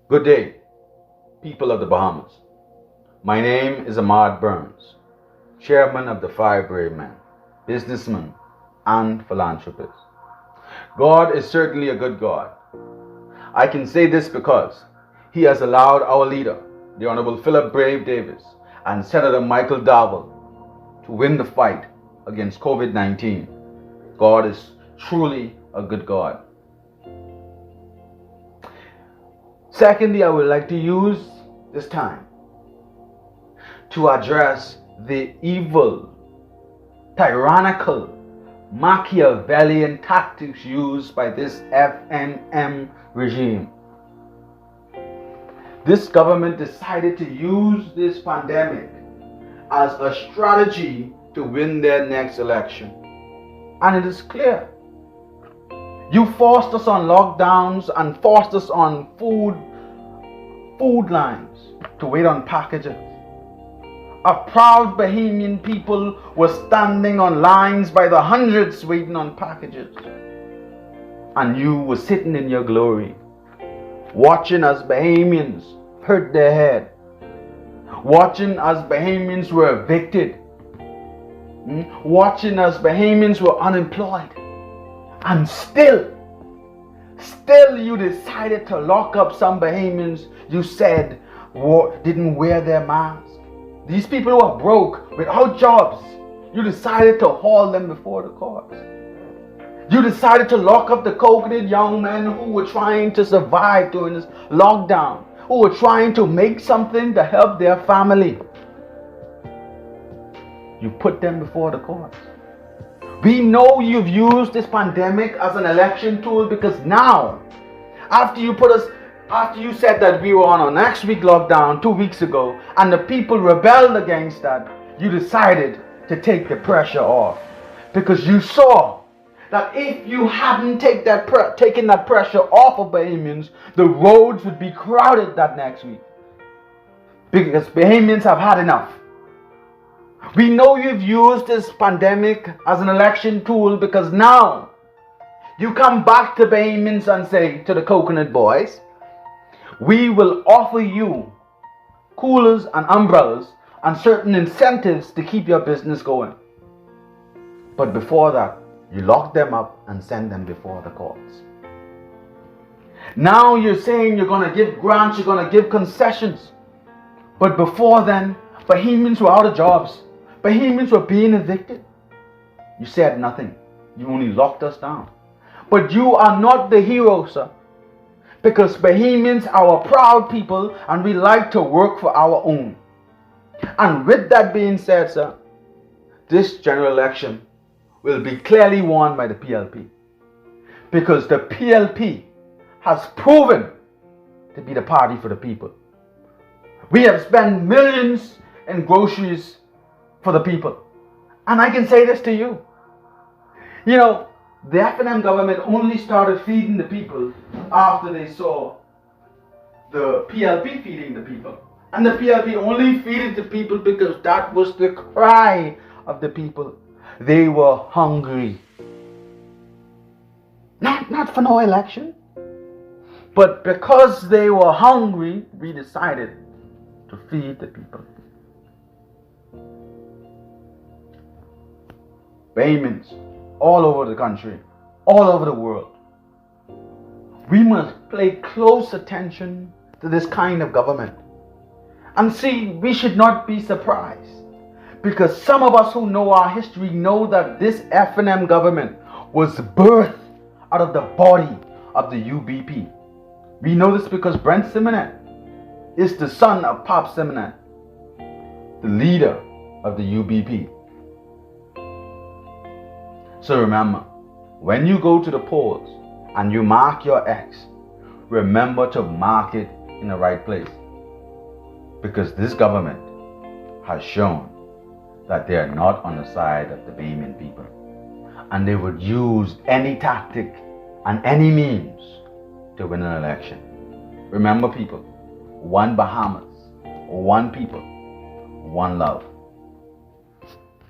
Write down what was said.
Good day, people of the Bahamas. My name is Ahmad Burns, chairman of the Five Brave Men, businessman, and philanthropist. God is certainly a good God. I can say this because He has allowed our leader, the Honorable Philip Brave Davis, and Senator Michael Darville to win the fight against COVID-19. God is truly a good God. Secondly, I would like to use this time to address the evil, tyrannical, Machiavellian tactics used by this FNM regime. This government decided to use this pandemic as a strategy to win their next election. And it is clear. You forced us on lockdowns and forced us on food lines to wait on packages. A proud Bahamian people were standing on lines by the hundreds waiting on packages. And you were sitting in your glory, watching as Bahamians hurt their head, watching as Bahamians were evicted, watching as Bahamians were unemployed. And still you decided to lock up some Bahamians you said didn't wear their masks. These people who are broke, without jobs, you decided to haul them before the courts. You decided to lock up the coconut young men who were trying to survive during this lockdown, who were trying to make something to help their family. You put them before the courts. We know you've used this pandemic as an election tool because now, after you said that we were on our next week lockdown 2 weeks ago and the people rebelled against that, you decided to take the pressure off. Because you saw that if you hadn't taken that pressure off of Bahamians, the roads would be crowded that next week. Because Bahamians have had enough. We know you've used this pandemic as an election tool because now you come back to Bahamians and say to the coconut boys, we will offer you coolers and umbrellas and certain incentives to keep your business going. But before that, you lock them up and send them before the courts. Now you're saying you're going to give grants, you're going to give concessions. But before then, Bahamians were out of jobs. Bahamians were being evicted. You said nothing. You only locked us down. But you are not the hero, sir. Because Bahamians are a proud people and we like to work for our own. And with that being said, sir, this general election will be clearly won by the PLP. Because the PLP has proven to be the party for the people. We have spent millions in groceries for the people. And I can say this to you. You know, the FNM government only started feeding the people after they saw the PLP feeding the people. And the PLP only feeded the people because that was the cry of the people. They were hungry. Not for no election. But because they were hungry, we decided to feed the people. Bahamians all over the country, all over the world. We must pay close attention to this kind of government. And see, we should not be surprised. Because some of us who know our history know that this FNM government was birthed out of the body of the UBP. We know this because Brent Simonet is the son of Pop Simonet, the leader of the UBP. So remember, when you go to the polls and you mark your X, remember to mark it in the right place. Because this government has shown that they are not on the side of the Bahamian people. And they would use any tactic and any means to win an election. Remember, people, one Bahamas, one people, one love.